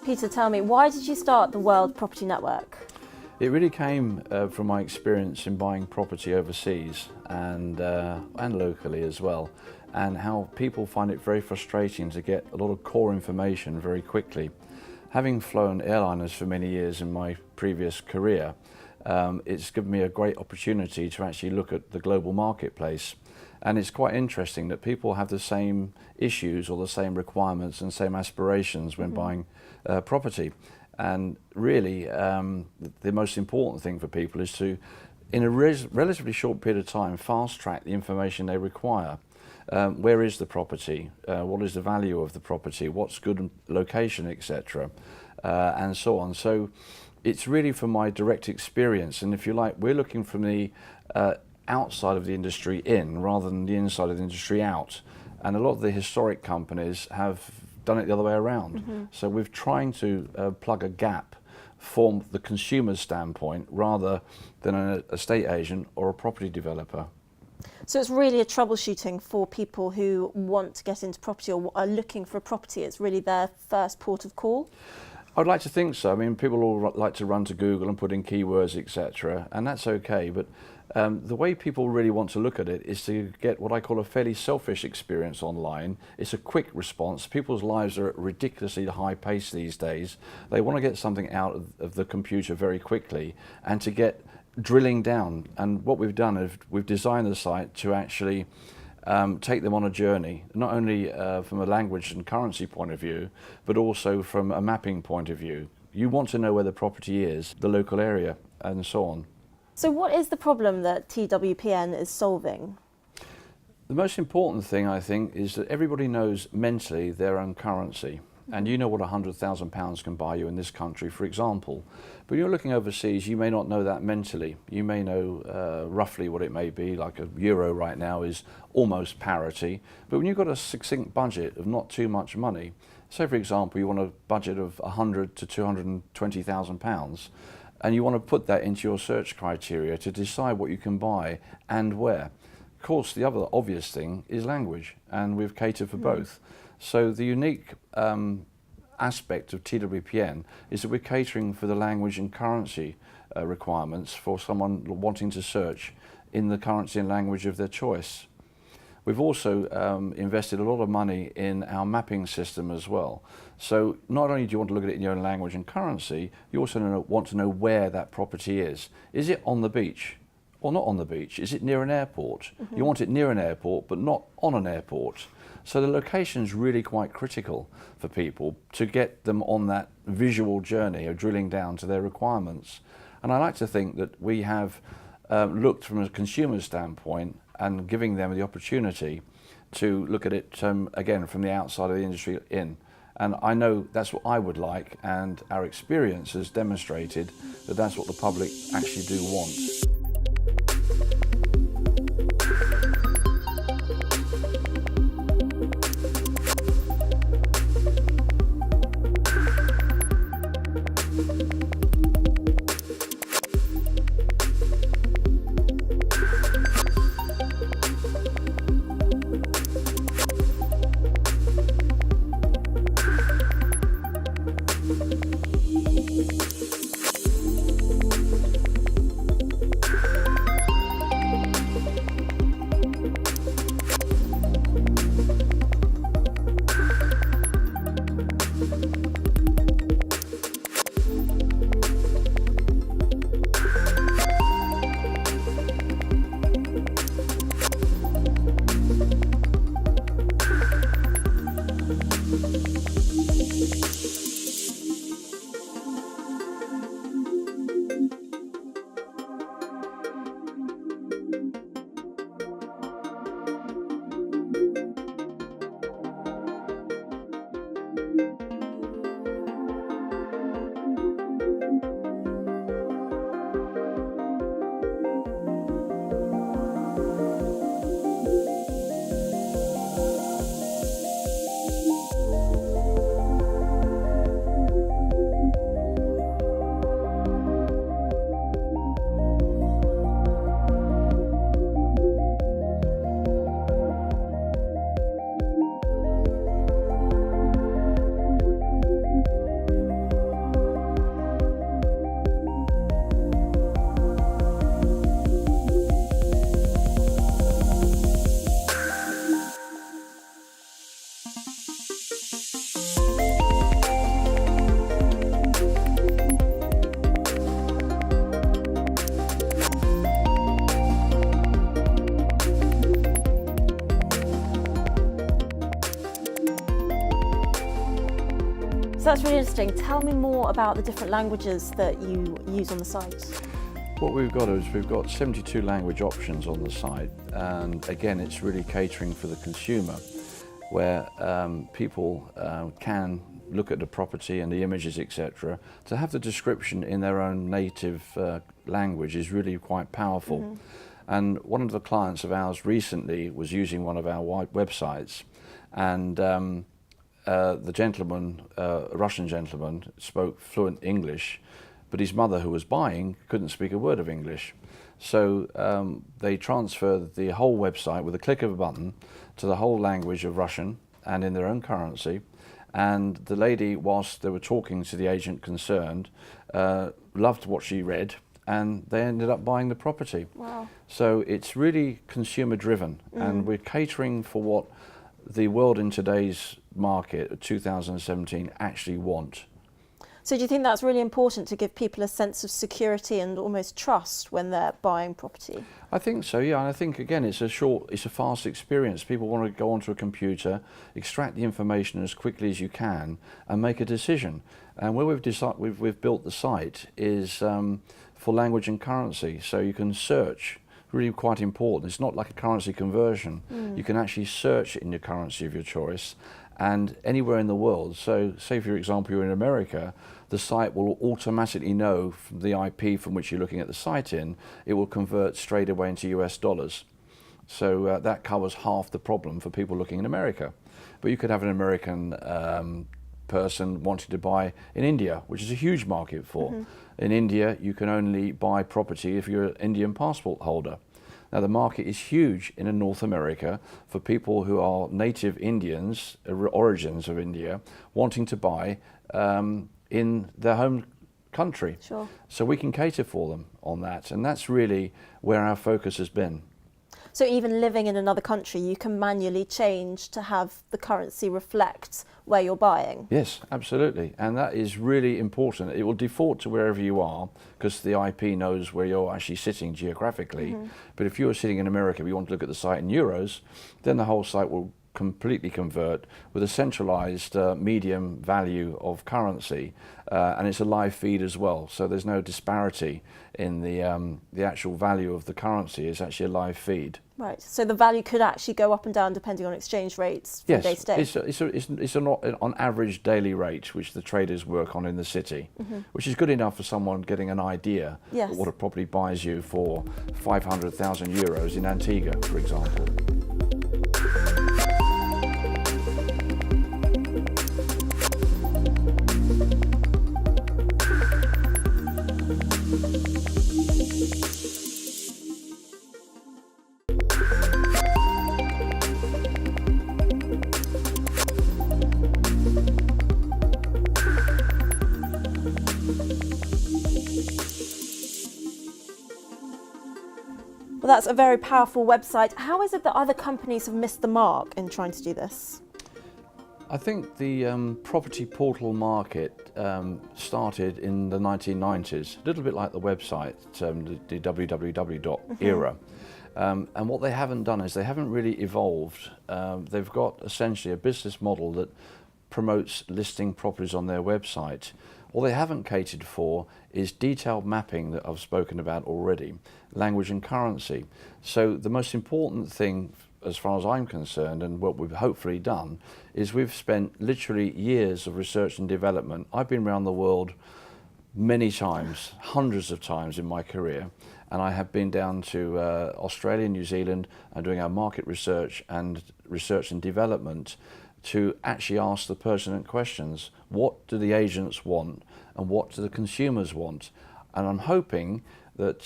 Peter, tell me, why did you start the World Property Network? It really came from my experience in buying property overseas and locally as well, and how people find it very frustrating to get a lot of core information very quickly. Having flown airliners for many years in my previous career, it's given me a great opportunity to actually look at the global marketplace. And it's quite interesting that people have the same issues or the same requirements and same aspirations when buying property. And really, the most important thing for people is to, in a relatively short period of time, fast track the information they require. Where is the property? What is the value of the property? What's good location, etc., and so on. So it's really from my direct experience, and if you like, we're looking from the outside of the industry in rather than the inside of the industry out. And a lot of the historic companies have done it the other way around. So we're trying to plug a gap from the consumer's standpoint rather than an estate agent or a property developer. So it's really a troubleshooting for people who want to get into property or are looking for a property. It's really their first port of call? I'd like to think so. I mean, people all like to run to Google and put in keywords, etc., and that's okay, but the way people really want to look at it is to get what I call a fairly selfish experience online. It's a quick response. People's lives are at ridiculously high pace these days. They want to get something out of the computer very quickly and to get drilling down. And what we've done is we've designed the site to actually take them on a journey, not only from a language and currency point of view, but also from a mapping point of view. You want to know where the property is, the local area, and so on. So what is the problem that TWPN is solving? The most important thing, I think, is that everybody knows mentally their own currency. And you know what £100,000 can buy you in this country, for example. But you're looking overseas, you may not know that mentally. You may know roughly what it may be, like a euro right now is almost parity. But when you've got a succinct budget of not too much money, say for example you want a budget of £100,000 to £220,000, and you want to put that into your search criteria to decide what you can buy and where. Of course, the other obvious thing is language, and we've catered for both. So the unique aspect of TWPN is that we're catering for the language and currency requirements for someone wanting to search in the currency and language of their choice. We've also invested a lot of money in our mapping system as well. So not only do you want to look at it in your own language and currency, you also want to know where that property is. Is it on the beach or not on the beach? Is it near an airport? You want it near an airport but not on an airport. So the location is really quite critical for people to get them on that visual journey of drilling down to their requirements. And I like to think that we have looked from a consumer standpoint and giving them the opportunity to look at it again from the outside of the industry in. And I know that's what I would like, and our experience has demonstrated that that's what the public actually do want. So that's really interesting. Tell me more about the different languages that you use on the site. What we've got is we've got 72 language options on the site, and again it's really catering for the consumer, where people can look at the property and the images, etc. To have the description in their own native language is really quite powerful. Mm-hmm. And one of the clients of ours recently was using one of our websites, and the gentleman, a Russian gentleman, spoke fluent English, but his mother, who was buying, couldn't speak a word of English. So they transferred the whole website with a click of a button to the whole language of Russian and in their own currency. And the lady, whilst they were talking to the agent concerned, loved what she read, and they ended up buying the property. Wow. So it's really consumer driven, and we're catering for what the world in today's market, 2017, actually want. So do you think that's really important to give people a sense of security and almost trust when they're buying property? I think so, yeah. And I think, again, it's a fast experience. People want to go onto a computer, extract the information as quickly as you can, and make a decision. And where we've built the site is for language and currency, so you can search. Really quite important. It's not like a currency conversion. You can actually search in your currency of your choice, and anywhere in the world. So say, for example, you're in America, the site will automatically know from the IP from which you're looking at the site in, it will convert straight away into US dollars. So that covers half the problem for people looking in America. But you could have an American person wanting to buy in India, which is a huge market for. In India, you can only buy property if you're an Indian passport holder. Now, the market is huge in North America for people who are native Indians, origins of India, wanting to buy in their home country. Sure. So we can cater for them on that, and that's really where our focus has been. So even living in another country, you can manually change to have the currency reflect where you're buying? Yes, absolutely. And that is really important. It will default to wherever you are because the IP knows where you're actually sitting geographically. But if you're sitting in America, if you want to look at the site in euros, then the whole site will completely convert with a centralized medium value of currency, and it's a live feed as well, so there's no disparity in the actual value of the currency. It's actually a live feed. Right, so the value could actually go up and down depending on exchange rates from day to day? Yes, it's on average daily rate which the traders work on in the city, which is good enough for someone getting an idea of what a property buys you for 500,000 euros in Antigua, for example. Well, that's a very powerful website. How is it that other companies have missed the mark in trying to do this? I think the property portal market started in the 1990s, a little bit like the website, the www. era. And what they haven't done is they haven't really evolved. They've got essentially a business model that promotes listing properties on their website. All they haven't catered for is detailed mapping that I've spoken about already, language and currency. So the most important thing, as far as I'm concerned, and what we've hopefully done, is we've spent literally years of research and development. I've been around the world many times, hundreds of times in my career, and I have been down to Australia, New Zealand, and doing our market research and development to actually ask the pertinent questions. What do the agents want and what do the consumers want? And I'm hoping that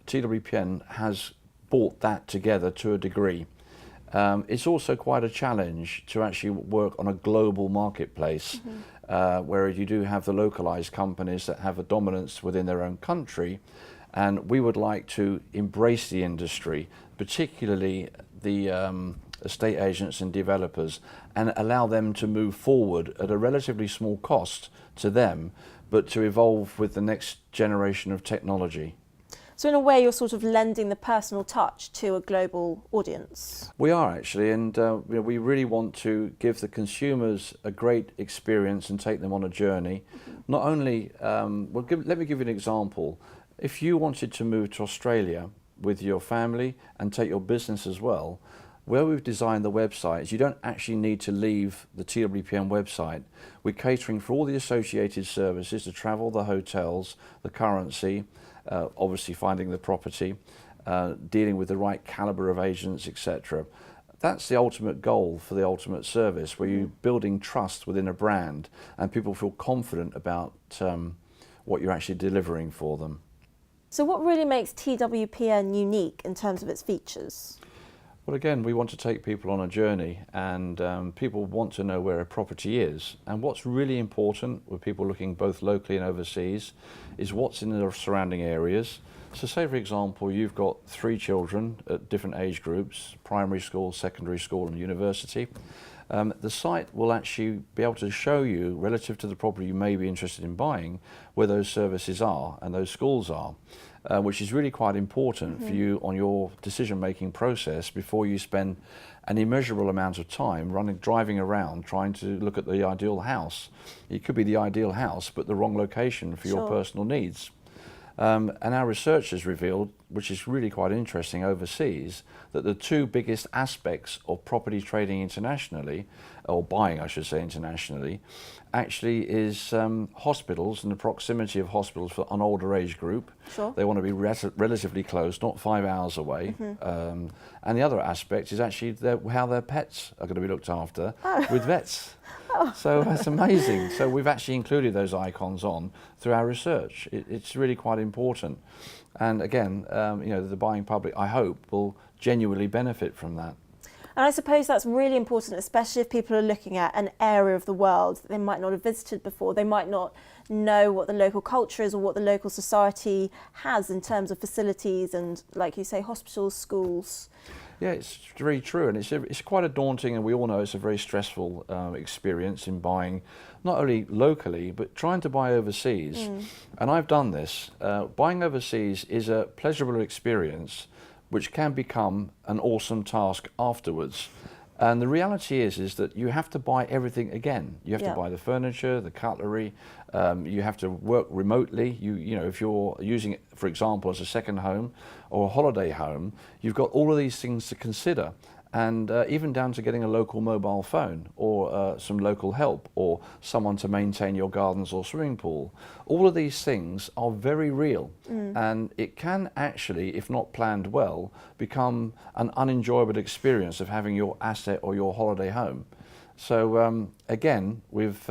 TWPN has brought that together to a degree. It's also quite a challenge to actually work on a global marketplace where you do have the localized companies that have a dominance within their own country, and we would like to embrace the industry, particularly the estate agents and developers, and allow them to move forward at a relatively small cost to them, but to evolve with the next generation of technology. So in a way, you're sort of lending the personal touch to a global audience. We are actually, and we really want to give the consumers a great experience and take them on a journey. Not only, let me give you an example. If you wanted to move to Australia with your family and take your business as well, where we've designed the websites, you don't actually need to leave the TWPN website. We're catering for all the associated services, the travel, the hotels, the currency, obviously finding the property, dealing with the right calibre of agents, etc. That's the ultimate goal for the ultimate service, where you're building trust within a brand and people feel confident about what you're actually delivering for them. So what really makes TWPN unique in terms of its features? Well, again, we want to take people on a journey, and people want to know where a property is. And what's really important with people looking both locally and overseas is what's in the surrounding areas. So say, for example, you've got 3 children at different age groups, primary school, secondary school and university. The site will actually be able to show you, relative to the property you may be interested in buying, where those services are and those schools are, which is really quite important for you on your decision-making process before you spend an immeasurable amount of time driving around trying to look at the ideal house. It could be the ideal house, but the wrong location for your personal needs. And our research has revealed, which is really quite interesting overseas, that the 2 biggest aspects of property trading internationally, or buying I should say internationally, actually is hospitals and the proximity of hospitals for an older age group. Sure. They want to be relatively close, not 5 hours away. And the other aspect is actually how their pets are going to be looked after with vets. So that's amazing. So we've actually included those icons on through our research. It's really quite important. And again, the buying public, I hope, will genuinely benefit from that. And I suppose that's really important, especially if people are looking at an area of the world that they might not have visited before. They might not know what the local culture is or what the local society has in terms of facilities and, like you say, hospitals, schools. Yeah, it's very true, and it's quite a daunting, and we all know it's a very stressful experience in buying, not only locally, but trying to buy overseas. And I've done this. Buying overseas is a pleasurable experience, which can become an awesome task afterwards. And the reality is that you have to buy everything again. You have to buy the furniture, the cutlery. You have to work remotely. You know, if you're using it, for example, as a second home or a holiday home, you've got all of these things to consider. And even down to getting a local mobile phone or some local help or someone to maintain your gardens or swimming pool. All of these things are very real, and it can actually, if not planned well, become an unenjoyable experience of having your asset or your holiday home. So again, we've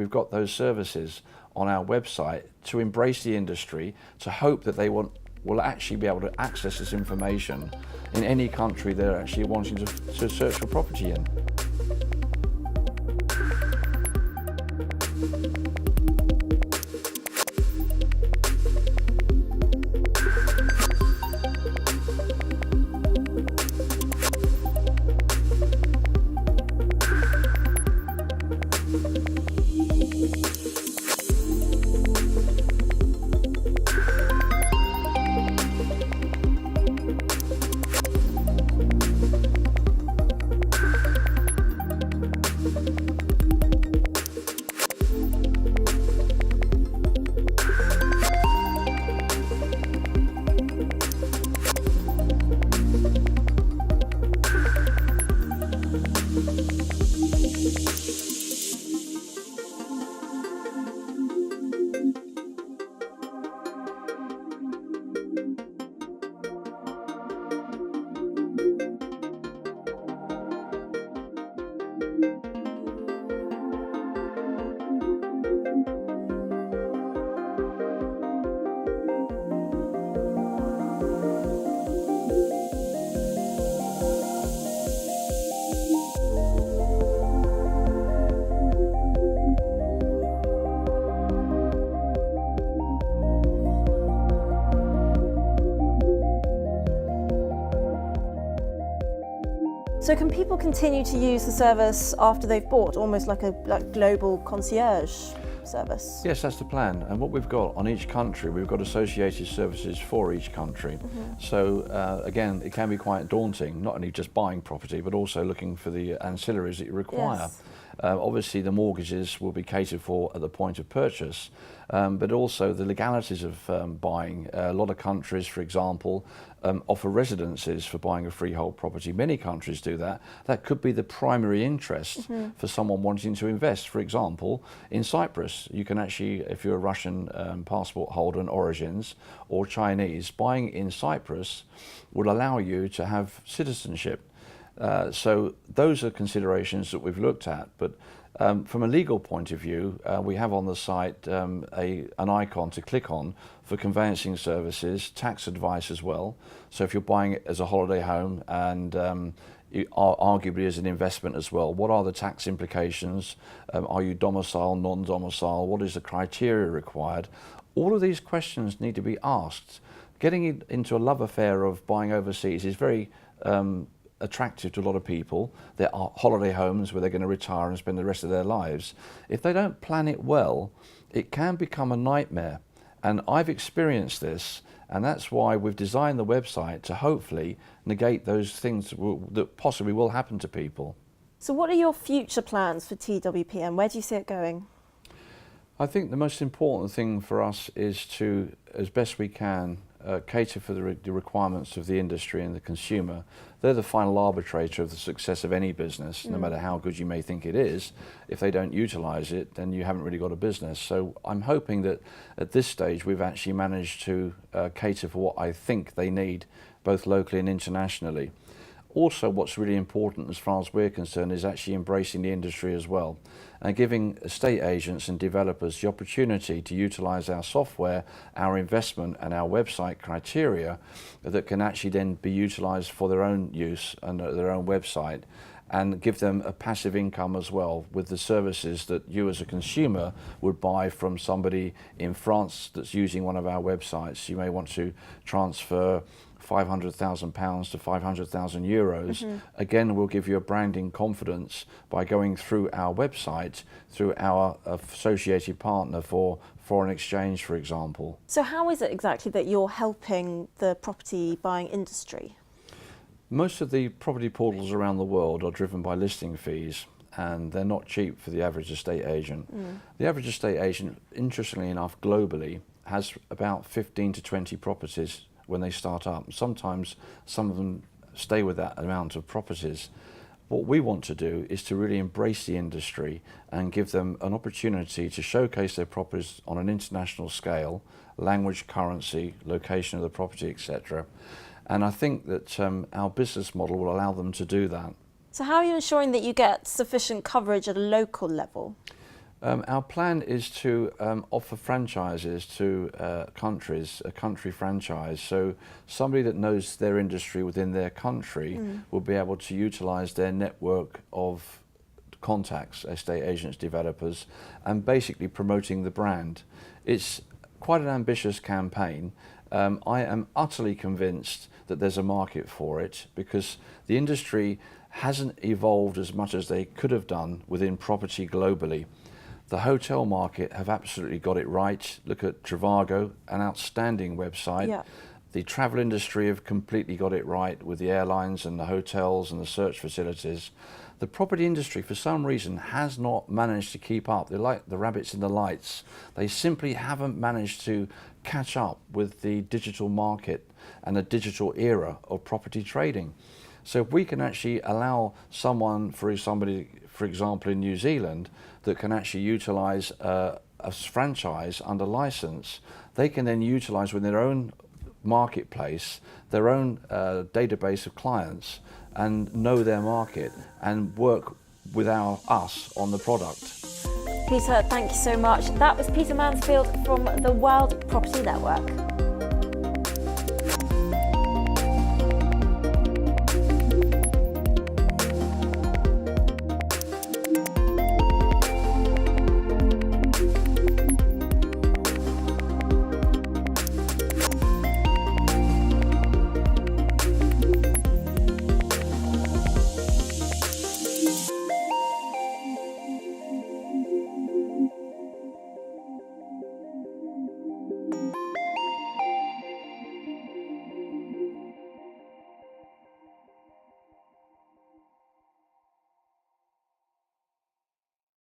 got those services on our website to embrace the industry, to hope that they will actually be able to access this information in any country they're actually wanting to search for property in. So can people continue to use the service after they've bought, almost like a global concierge? service? Yes, that's the plan. And what we've got on each country, we've got associated services for each country. So again, it can be quite daunting, not only just buying property, but also looking for the ancillaries that you require. Yes. Obviously, the mortgages will be catered for at the point of purchase, but also the legalities of buying. A lot of countries, for example, offer residences for buying a freehold property. Many countries do that. That could be the primary interest for someone wanting to invest. For example, in Cyprus, you can actually, if you're a Russian passport holder and origins or Chinese, buying in Cyprus will allow you to have citizenship. So those are considerations that we've looked at, but from a legal point of view, we have on the site an icon to click on for conveyancing services, tax advice as well. So if you're buying it as a holiday home and arguably as an investment as well, what are the tax implications? Are you domicile, non-domicile? What is the criteria required? All of these questions need to be asked. Getting into a love affair of buying overseas is very attractive to a lot of people. There are holiday homes where they're going to retire and spend the rest of their lives. If they don't plan it well, it can become a nightmare. And I've experienced this, and that's why we've designed the website to hopefully negate those things that possibly will happen to people. So what are your future plans for TWPN? Where do you see it going? I think the most important thing for us is to, as best we can, cater for the requirements of the industry and the consumer. They're the final arbitrator of the success of any business, no matter how good you may think it is. If they don't utilise it, then you haven't really got a business. So I'm hoping that at this stage we've actually managed to cater for what I think they need, both locally and internationally. Also, what's really important as far as we're concerned is actually embracing the industry as well and giving estate agents and developers the opportunity to utilise our software, our investment and our website criteria that can actually then be utilised for their own use and their own website, and give them a passive income as well with the services that you as a consumer would buy from somebody in France that's using one of our websites. You may want to transfer £500,000 to 500,000 euros. Again, we'll give you a branding confidence by going through our website, through our associated partner for foreign exchange, for example. So how is it exactly that you're helping the property buying industry? Most of the property portals around the world are driven by listing fees, and they're not cheap for the average estate agent. The average estate agent, interestingly enough, globally, has about 15 to 20 properties when they start up. Sometimes some of them stay with that amount of properties. What we want to do is to really embrace the industry and give them an opportunity to showcase their properties on an international scale, language, currency, location of the property, etc. And I think that our business model will allow them to do that. So how are you ensuring that you get sufficient coverage at a local level? Our plan is to offer franchises to countries, a country franchise. So somebody that knows their industry within their country will be able to utilise their network of contacts, estate agents, developers, and basically promoting the brand. It's quite an ambitious campaign. I am utterly convinced that there's a market for it because the industry hasn't evolved as much as they could have done within property globally. The hotel market have absolutely got it right. Look at Trivago, an outstanding website. Yeah. The travel industry have completely got it right with the airlines and the hotels and the search facilities. The property industry, for some reason, has not managed to keep up. They're like the rabbits in the lights. They simply haven't managed to catch up with the digital market and the digital era of property trading. So if we can actually allow somebody, for example, in New Zealand, that can actually utilise a franchise under licence, they can then utilise within their own marketplace, their own database of clients, and know their market and work with us on the product. Peter, thank you so much. That was Peter Mansfield from the World Property Network.